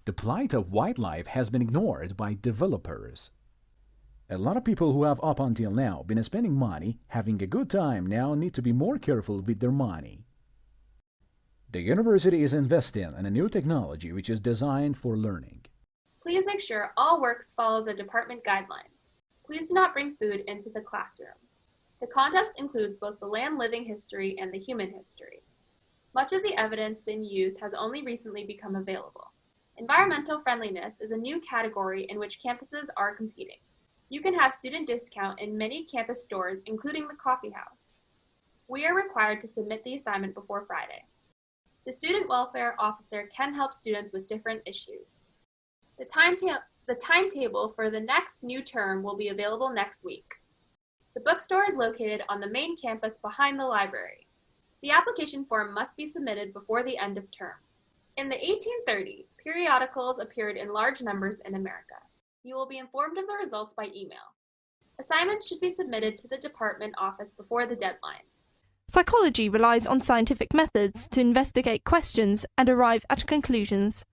The plight of wildlife has been ignored by developers. A lot of people who have up until now been spending money, having a good time, now need to be more careful with their money. The university is investing in a new technology which is designed for learning. Please make sure all works follow the department guidelines. Please do not bring food into the classroom. The contest includes both the land living history and the human history. Much of the evidence being used has only recently become available. Environmental friendliness is a new category in which campuses are competing. You can have student discount in many campus stores, including the coffee house. We are required to submit the assignment before Friday. The student welfare officer can help students with different issues. The timetable for the next new term will be available next week. The bookstore is located on the main campus behind the library. The application form must be submitted before the end of term. In the 1830s, periodicals appeared in large numbers in America. You will be informed of the results by email. Assignments should be submitted to the department office before the deadline. Psychology relies on scientific methods to investigate questions and arrive at conclusions.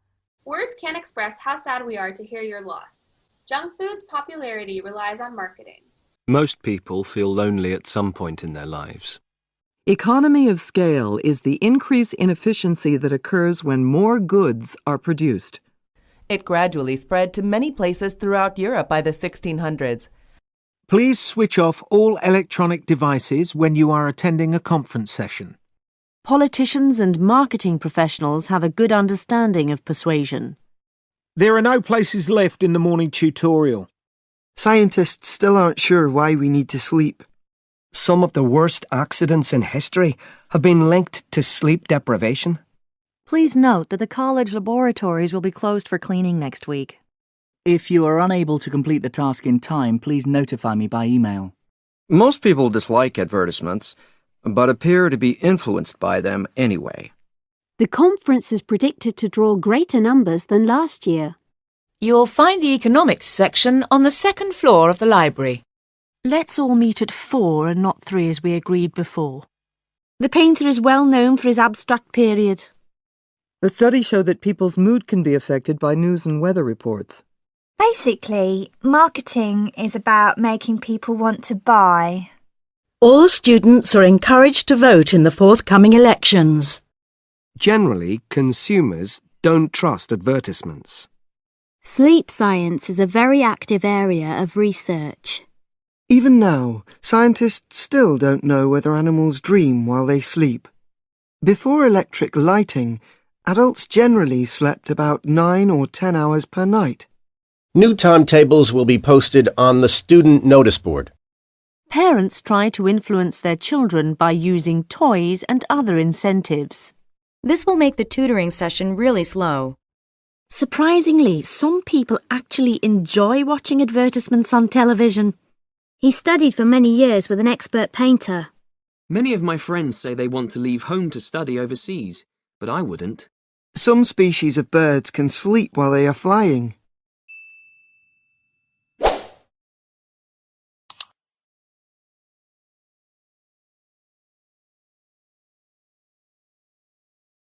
Words can't express how sad we are to hear your loss. Junk food's popularity relies on marketing. Most people feel lonely at some point in their lives. Economy of scale is the increase in efficiency that occurs when more goods are produced. It gradually spread to many places throughout Europe by the 1600s. Please switch off all electronic devices when you are attending a conference session. Politicians and marketing professionals have a good understanding of persuasion. There are no places left in the morning tutorial. Scientists still aren't sure why we need to sleep. Some of the worst accidents in history have been linked to sleep deprivation. Please note that the college laboratories will be closed for cleaning next week. If you are unable to complete the task in time, please notify me by email. Most people dislike advertisements, but appear to be influenced by them anyway. The conference is predicted to draw greater numbers than last year. You'll find the economics section on the second floor of the library. Let's all meet at 4 and not 3 as we agreed before. The painter is well known for his abstract period. The studies show that people's mood can be affected by news and weather reports. Basically, marketing is about making people want to buy. All students are encouraged to vote in the forthcoming elections. Generally, consumers don't trust advertisements. Sleep science is a very active area of research. Even now, scientists still don't know whether animals dream while they sleep. Before electric lighting, adults generally slept about 9 or 10 hours per night. New timetables will be posted on the student notice board. Parents try to influence their children by using toys and other incentives. This will make the tutoring session really slow. Surprisingly, some people actually enjoy watching advertisements on television. He studied for many years with an expert painter. Many of my friends say they want to leave home to study overseas, but I wouldn't. Some species of birds can sleep while they are flying.